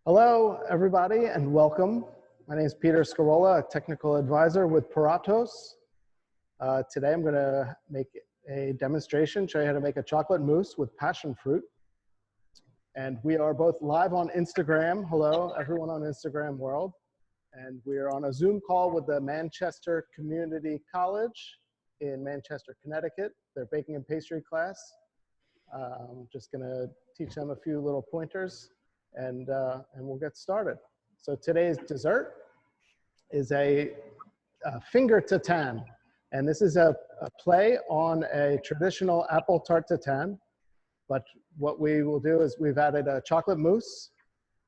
Hello, everybody, and welcome. My name is Peter Scarola, a technical advisor with Paratos. Today I'm going to make a demonstration, show you how to make a chocolate mousse with passion fruit. And we are both live on Instagram. Hello, everyone on Instagram world. And we are on a Zoom call with the Manchester Community College in Manchester, Connecticut, their baking and pastry class. I'm just going to teach them a few little pointers. And we'll get started. So today's dessert is a finger tatin. And this is a play on a traditional apple tart tatin. But what we will do is we've added a chocolate mousse,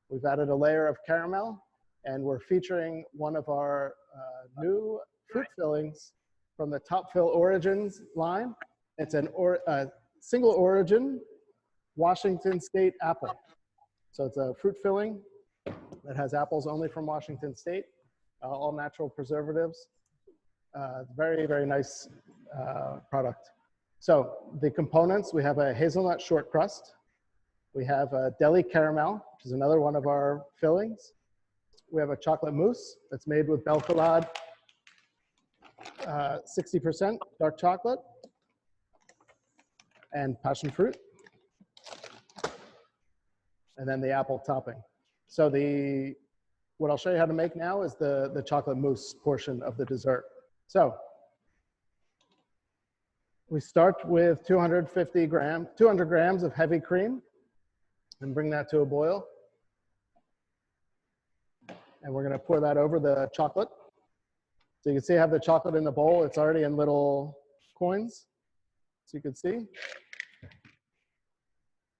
we've added a layer of caramel, and we're featuring one of our new fruit fillings from the Top Fill Origins line. It's a single origin Washington State apple. So it's a fruit filling that has apples only from Washington State, all natural preservatives. Very, very nice product. So the components, we have a hazelnut short crust. We have a deli caramel, which is another one of our fillings. We have a chocolate mousse that's made with Belcolade 60% dark chocolate and passion fruit. And then the apple topping. So what I'll show you how to make now is the chocolate mousse portion of the dessert. So we start with 200 grams of heavy cream and bring that to a boil. And we're going to pour that over the chocolate. So you can see I have the chocolate in the bowl. It's already in little coins, so you can see.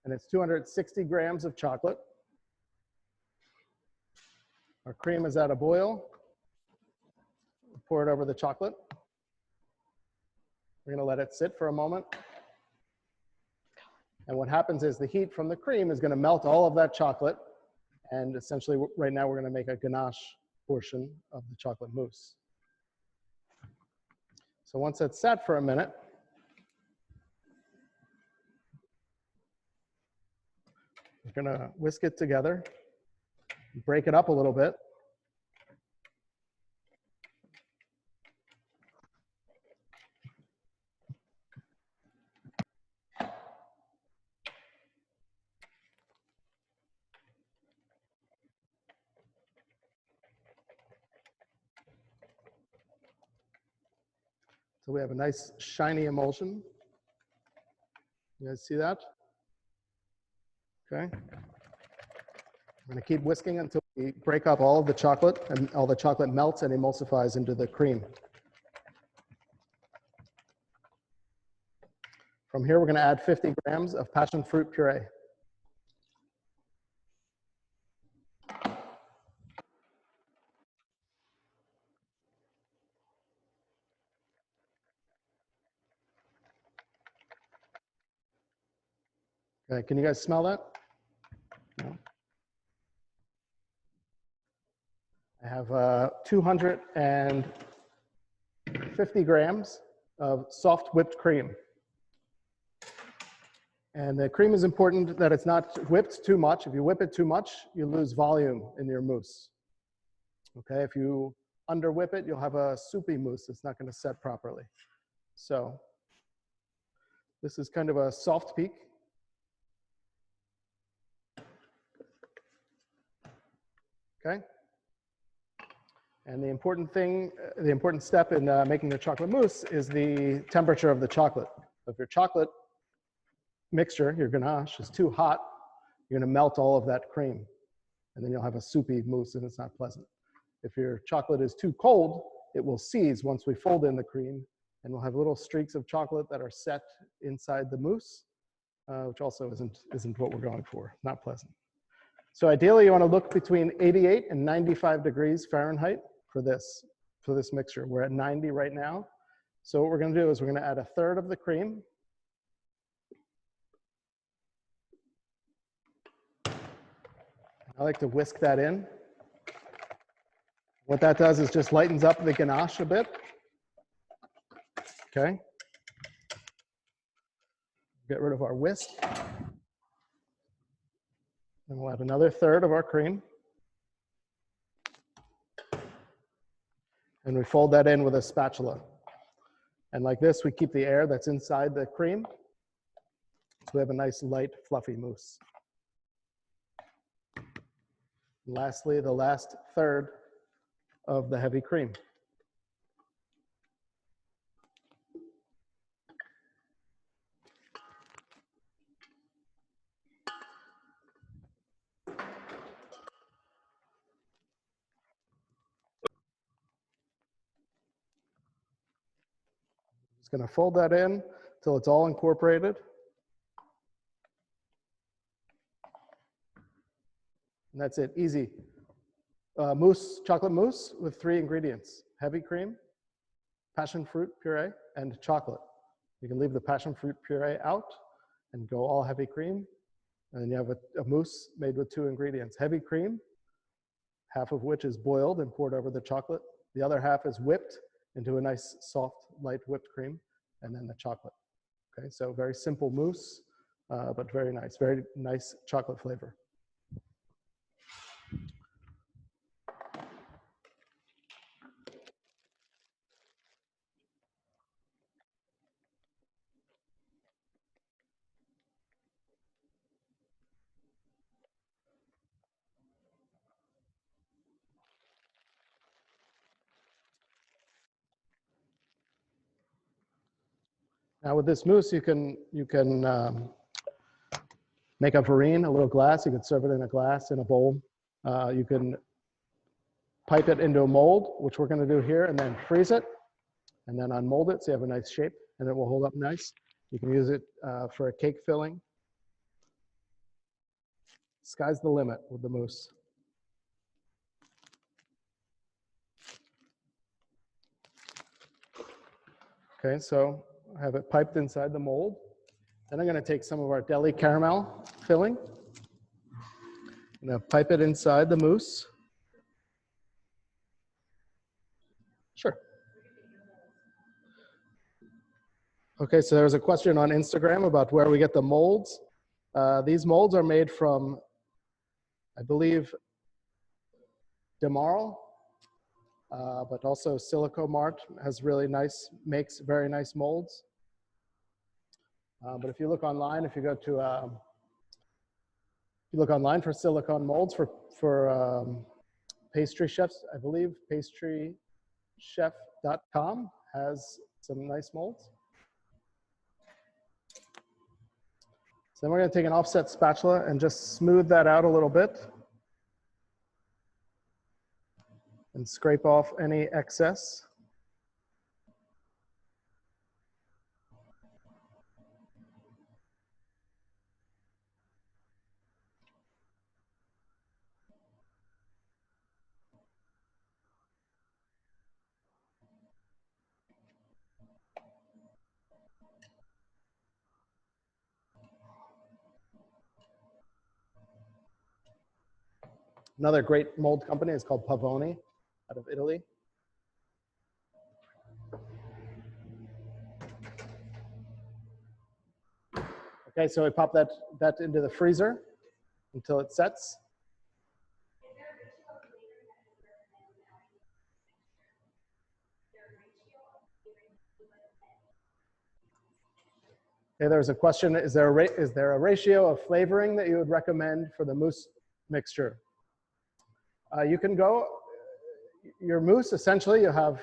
And it's 260 grams of chocolate. Our cream is at a boil. Pour it over the chocolate. We're going to let it sit for a moment. And what happens is the heat from the cream is going to melt all of that chocolate. And essentially, right now, we're going to make a ganache portion of the chocolate mousse. So once it's sat for a minute, we're going to whisk it together, break it up a little bit. So we have a nice shiny emulsion. You guys see that? Okay. I'm going to keep whisking until we break up all of the chocolate and all the chocolate melts and emulsifies into the cream. From here, we're going to add 50 grams of passion fruit puree. Okay, can you guys smell that? No? I have 250 grams of soft whipped cream. And the cream is important that it's not whipped too much. If you whip it too much, you lose volume in your mousse. Okay, if you under whip it, you'll have a soupy mousse. It's not going to set properly. So this is kind of a soft peak. Okay. And the important step in making the chocolate mousse is the temperature of the chocolate. If your chocolate mixture, your ganache, is too hot, you're going to melt all of that cream. And then you'll have a soupy mousse, and it's not pleasant. If your chocolate is too cold, it will seize once we fold in the cream, and we'll have little streaks of chocolate that are set inside the mousse, which also isn't what we're going for. Not pleasant. So ideally, you want to look between 88 and 95 degrees Fahrenheit for this mixture. We're at 90 right now. So what we're going to do is we're going to add a third of the cream. I like to whisk that in. What that does is just lightens up the ganache a bit. Okay. Get rid of our whisk. And we'll add another third of our cream. And we fold that in with a spatula. And like this, we keep the air that's inside the cream. So we have a nice, light, fluffy mousse. And lastly, the last third of the heavy cream. Just going to fold that in until it's all incorporated. And that's it, easy. Mousse, chocolate mousse with 3 ingredients: heavy cream, passion fruit puree, and chocolate. You can leave the passion fruit puree out and go all heavy cream. And then you have a mousse made with 2 ingredients: heavy cream, half of which is boiled and poured over the chocolate. The other half is whipped into a nice, soft, light whipped cream, and then the chocolate. Okay, so very simple mousse, but very nice chocolate flavor. Now with this mousse, you can make a verrine, a little glass. You can serve it in a glass, in a bowl. You can pipe it into a mold, which we're going to do here, and then freeze it, and then unmold it so you have a nice shape, and it will hold up nice. You can use it for a cake filling. Sky's the limit with the mousse. Okay, so I have it piped inside the mold. Then I'm going to take some of our deli caramel filling. I'm going to pipe it inside the mousse. Sure. Okay, so there's a question on Instagram about where we get the molds. These molds are made from, I believe, Demarl, but also Silico Mart has really nice, makes very nice molds. But if you look online, if you go to, if you look online for silicone molds for pastry chefs, I believe pastrychef.com has some nice molds. So then we're going to take an offset spatula and just smooth that out a little bit and scrape off any excess. Another great mold company is called Pavoni out of Italy. Okay, so we pop that into the freezer until it sets. Okay, there's a question, is there a ratio of flavoring that you would recommend for the mousse mixture? You can go, your mousse, essentially, you have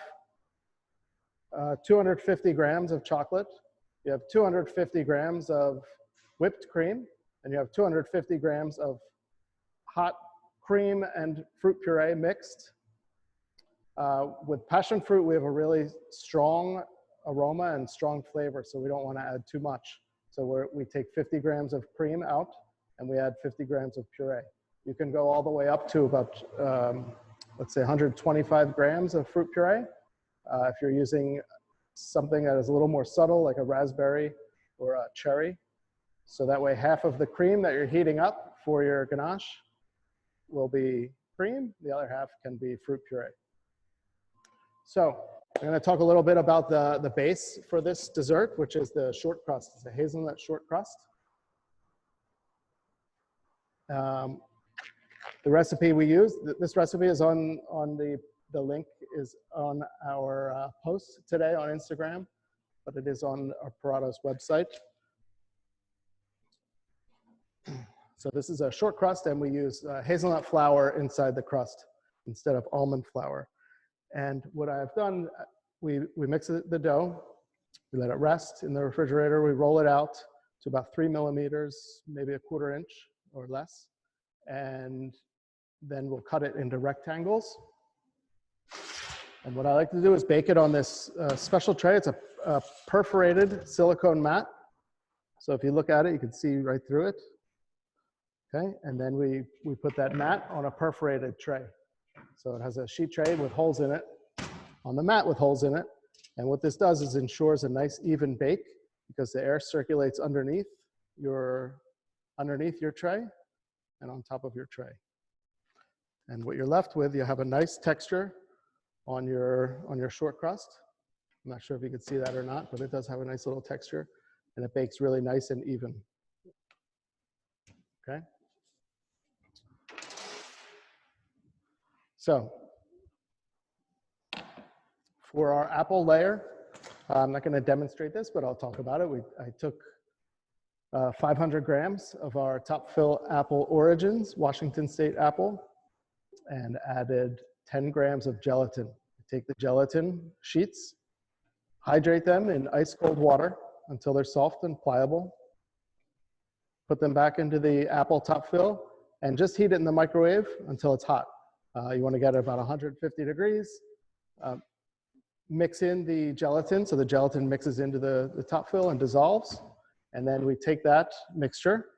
250 grams of chocolate, you have 250 grams of whipped cream, and you have 250 grams of hot cream and fruit puree mixed. With passion fruit, we have a really strong aroma and strong flavor, so we don't want to add too much. So we take 50 grams of cream out, and we add 50 grams of puree. You can go all the way up to about, let's say 125 grams of fruit puree. If you're using something that is a little more subtle, like a raspberry or a cherry. So that way half of the cream that you're heating up for your ganache will be cream, the other half can be fruit puree. So I'm going to talk a little bit about the base for this dessert, which is the short crust. It's a hazelnut short crust. The recipe we use, this recipe is on the the link is on our post today on Instagram, but it is on our Paratos website. So this is a short crust, and we use hazelnut flour inside the crust instead of almond flour. And what I've done, we mix the dough, we let it rest in the refrigerator, we roll it out to about 3 millimeters, maybe a 1/4 inch or less, and then we'll cut it into rectangles. And what I like to do is bake it on this special tray. It's a perforated silicone mat. So if you look at it, you can see right through it. Okay, and then we put that mat on a perforated tray. So it has a sheet tray with holes in it, on the mat with holes in it. And what this does is ensures a nice even bake because the air circulates underneath your tray and on top of your tray. And what you're left with, you have a nice texture on your short crust. I'm not sure if you can see that or not, but it does have a nice little texture, and it bakes really nice and even. Okay. So for our apple layer, I'm not going to demonstrate this, but I'll talk about it. I took 500 grams of our top fill apple origins, Washington State apple, and added 10 grams of gelatin. Take the gelatin sheets, hydrate them in ice cold water until they're soft and pliable. Put them back into the apple top fill and just heat it in the microwave until it's hot. You want to get it about 150 degrees. Mix in the gelatin, so the gelatin mixes into the top fill and dissolves. And then we take that mixture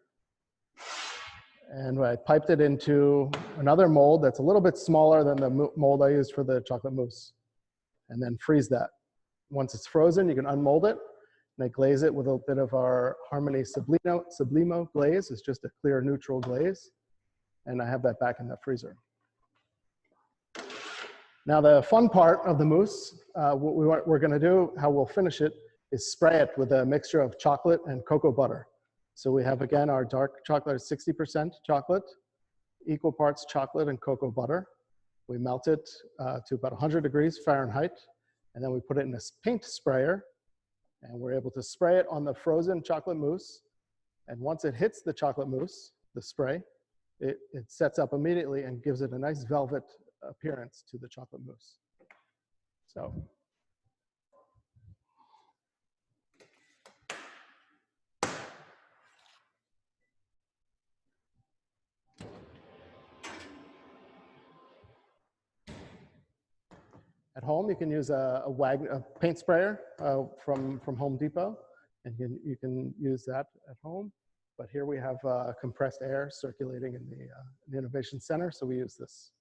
and I piped it into another mold that's a little bit smaller than the mold I used for the chocolate mousse. And then freeze that. Once it's frozen, you can unmold it. And I glaze it with a bit of our Harmony Sublimo glaze. It's just a clear neutral glaze. And I have that back in the freezer. Now the fun part of the mousse, what we're gonna do, how we'll finish it, is spray it with a mixture of chocolate and cocoa butter. So we have, again, our dark chocolate is 60% chocolate, equal parts chocolate and cocoa butter. We melt it to about 100 degrees Fahrenheit, and then we put it in a paint sprayer, and we're able to spray it on the frozen chocolate mousse. And once it hits the chocolate mousse, the spray, it sets up immediately and gives it a nice velvet appearance to the chocolate mousse. So. At home, you can use a paint sprayer from Home Depot, and you can use that at home. But here we have compressed air circulating in the Innovation Center, so we use this.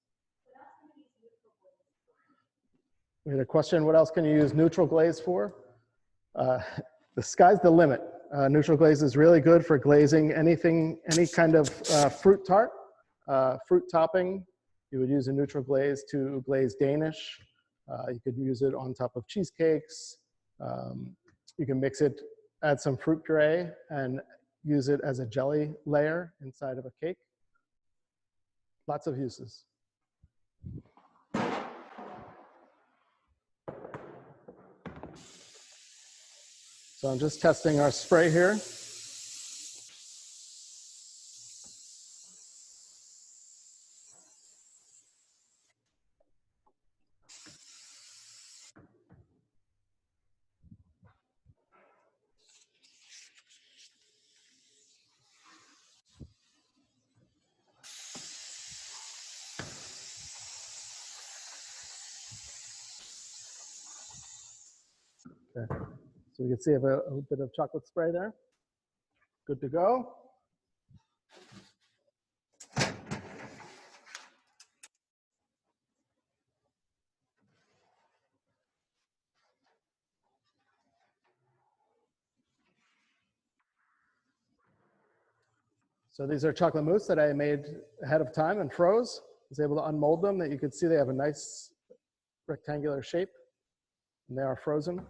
We had a question, what else can you use neutral glaze for? The sky's the limit. Neutral glaze is really good for glazing any kind of fruit tart, fruit topping. You would use a neutral glaze to glaze Danish. You could use it on top of cheesecakes. You can mix it, add some fruit puree, and use it as a jelly layer inside of a cake. Lots of uses. So I'm just testing our spray here. Okay. So you can see I have a bit of chocolate spray there. Good to go. So these are chocolate mousse that I made ahead of time and froze. I was able to unmold them. That you can see they have a nice rectangular shape, and they are frozen.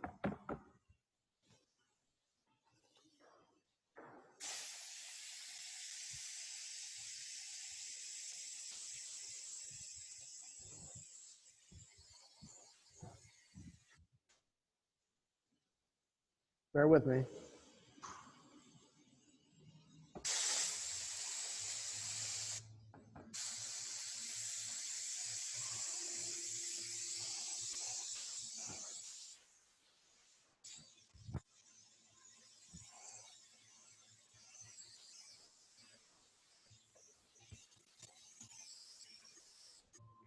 Bear with me.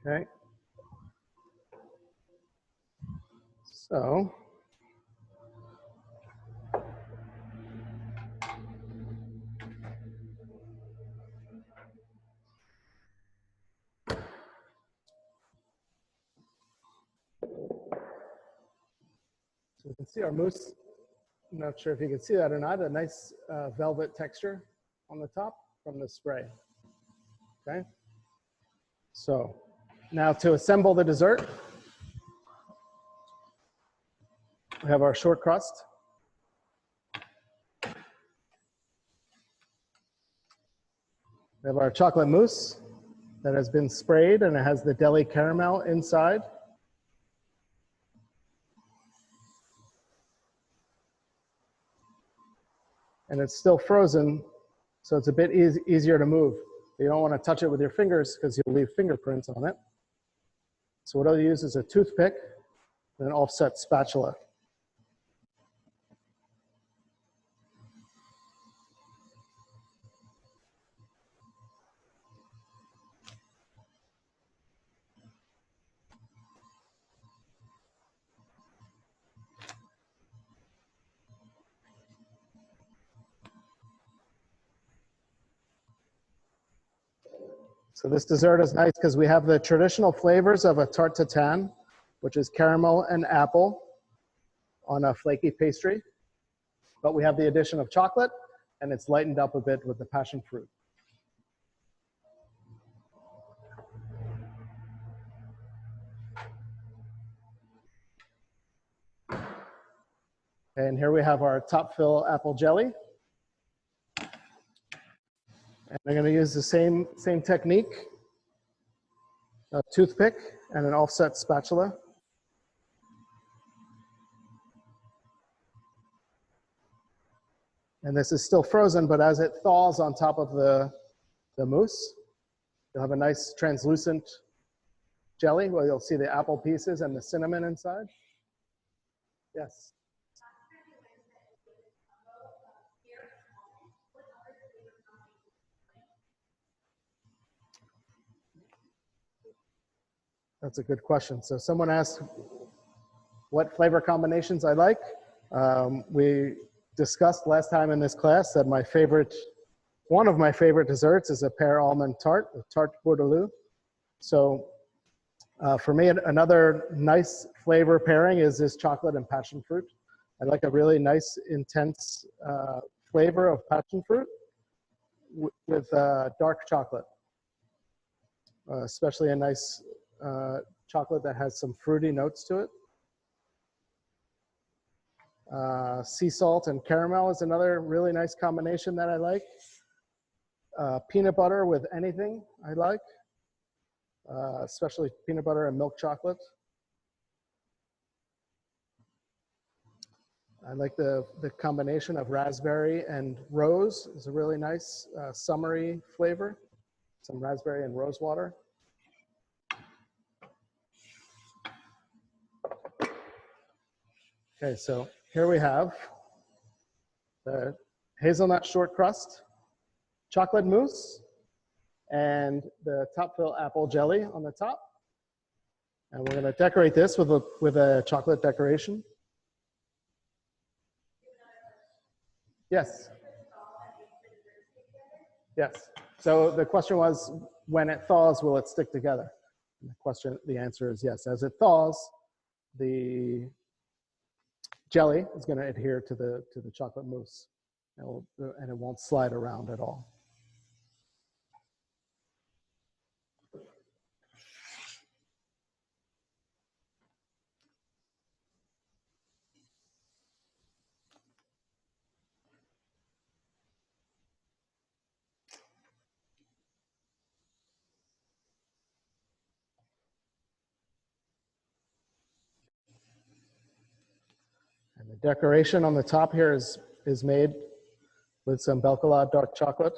Okay. So you can see our mousse. I'm not sure if you can see that or not. A nice velvet texture on the top from the spray. Okay. So now to assemble the dessert, we have our short crust. We have our chocolate mousse that has been sprayed and it has the deli caramel inside. And it's still frozen, so it's a bit easier to move. You don't want to touch it with your fingers because you'll leave fingerprints on it. So what I'll use is a toothpick and an offset spatula. So this dessert is nice because we have the traditional flavors of a tarte tatin, which is caramel and apple on a flaky pastry. But we have the addition of chocolate, and it's lightened up a bit with the passion fruit. And here we have our top fill apple jelly. And I'm going to use the same technique, a toothpick and an offset spatula. And this is still frozen, but as it thaws on top of the mousse, you'll have a nice translucent jelly where you'll see the apple pieces and the cinnamon inside. Yes. That's a good question. So someone asked what flavor combinations I like. We discussed last time in this class that one of my favorite desserts is a pear almond tart, a tarte bourdelou. So for me, another nice flavor pairing is this chocolate and passion fruit. I like a really nice, intense flavor of passion fruit with dark chocolate, especially a nice chocolate that has some fruity notes to it. Sea salt and caramel is another really nice combination that I like. Peanut butter with anything I like, especially peanut butter and milk chocolate. I like the combination of raspberry and rose is a really nice summery flavor. Some raspberry and rose water. Okay, so here we have the hazelnut short crust, chocolate mousse, and the top fill apple jelly on the top. And we're going to decorate this with a chocolate decoration. Yes. Yes. So the question was, when it thaws, will it stick together? And the answer is yes. As it thaws, the jelly is going to adhere to the chocolate mousse, and it won't slide around at all. And The decoration on the top here is made with some Belcola dark chocolate.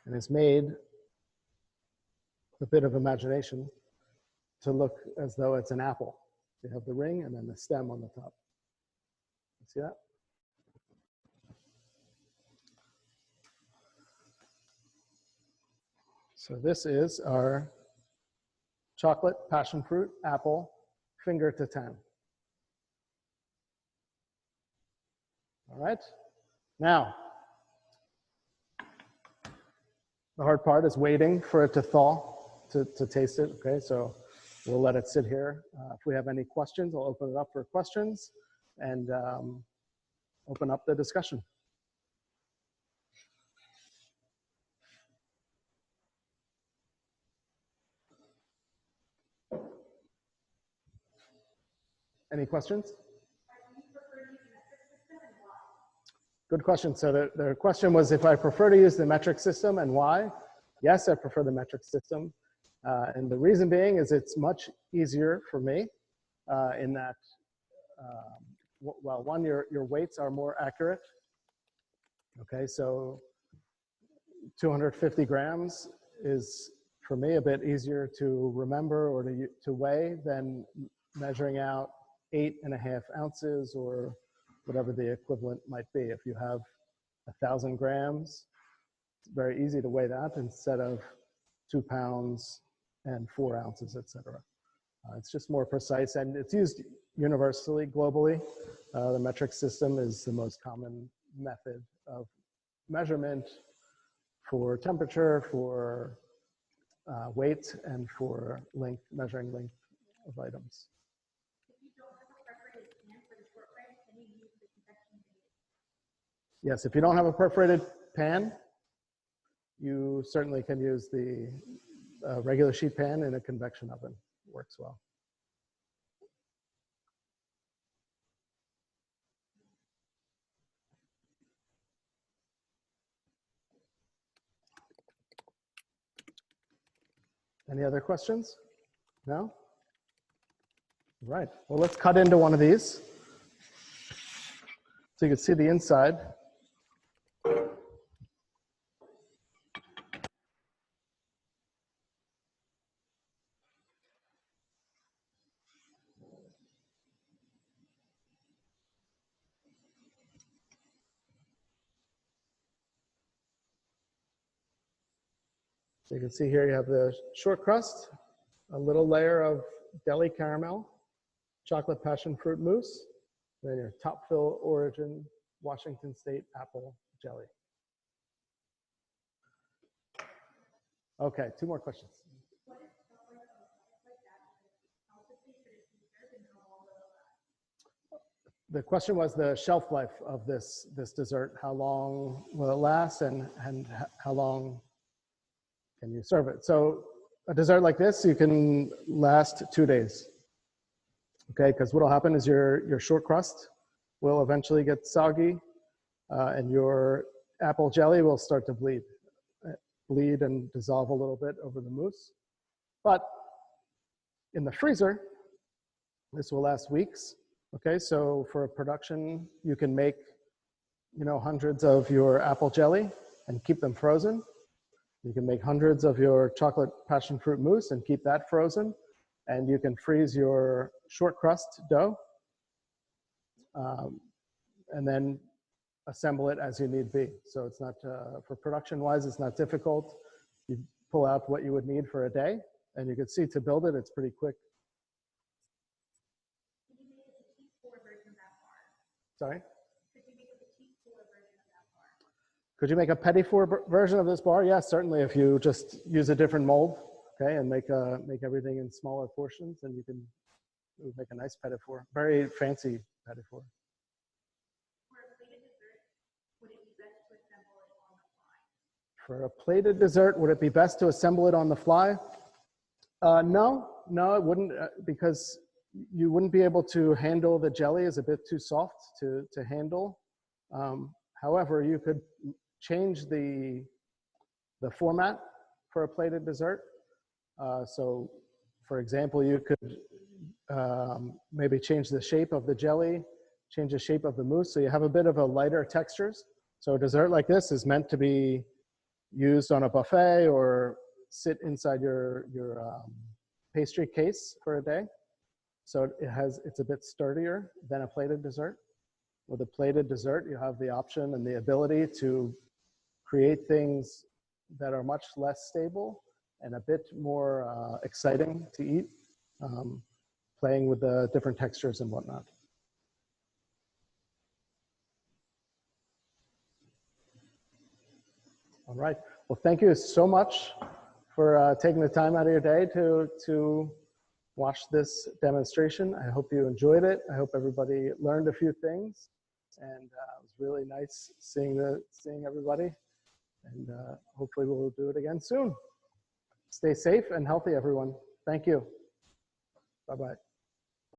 And it's made with a bit of imagination to look as though it's an apple. You have the ring and then the stem on the top. See that? So this is our chocolate passion fruit apple finger tatin. All right. Now, the hard part is waiting for it to thaw to taste it. Okay, so we'll let it sit here. If we have any questions, I'll open it up for questions and open up the discussion. Any questions? Good question. So the question was if I prefer to use the metric system and why. Yes, I prefer the metric system. And the reason being is it's much easier for me in that, well, one, your weights are more accurate. Okay, so 250 grams is, for me, a bit easier to remember or to weigh than measuring out 8.5 ounces or whatever the equivalent might be. If you have 1,000 grams, it's very easy to weigh that instead of 2 pounds and 4 ounces, etc. It's just more precise and it's used universally, globally. The metric system is the most common method of measurement for temperature, for weight, and for length, measuring length of items. Yes, if you don't have a perforated pan, you certainly can use the regular sheet pan in a convection oven. It works well. Any other questions? No? Right. Well, let's cut into one of these so you can see the inside. So you can see here you have the short crust, a little layer of deli caramel, chocolate passion fruit mousse, then your top fill origin Washington State apple jelly. Okay, 2 more questions. The question was the shelf life of this dessert. How long will it last and how long can you serve it? So a dessert like this, you can last 2 days. Okay, because what will happen is your short crust will eventually get soggy and your apple jelly will start to bleed and dissolve a little bit over the mousse. But in the freezer, this will last weeks. Okay, so for production, you can make, hundreds of your apple jelly and keep them frozen. You can make hundreds of your chocolate passion fruit mousse and keep that frozen. And you can freeze your short crust dough and then assemble it as you need be. So it's not, for production wise, it's not difficult. You pull out what you would need for a day and you can see to build it, it's pretty quick. Sorry? Could you make a petit four version of this bar? Yes, certainly. If you just use a different mold, okay, and make everything in smaller portions, and you can make a nice petit four, very fancy petit four. For a plated dessert, would it be best to assemble it on the fly? No, it wouldn't, because you wouldn't be able to handle the jelly. Is a bit too soft to handle. However, you could change the format for a plated dessert. So for example, you could maybe change the shape of the jelly, change the shape of the mousse, so you have a bit of a lighter textures. So a dessert like this is meant to be used on a buffet or sit inside your pastry case for a day. So it's a bit sturdier than a plated dessert. With a plated dessert, you have the option and the ability to create things that are much less stable and a bit more exciting to eat, playing with the different textures and whatnot. All right. Well, thank you so much for taking the time out of your day to watch this demonstration. I hope you enjoyed it. I hope everybody learned a few things, and it was really nice seeing everybody. And hopefully we'll do it again soon. Stay safe and healthy, everyone. Thank you. Bye-bye.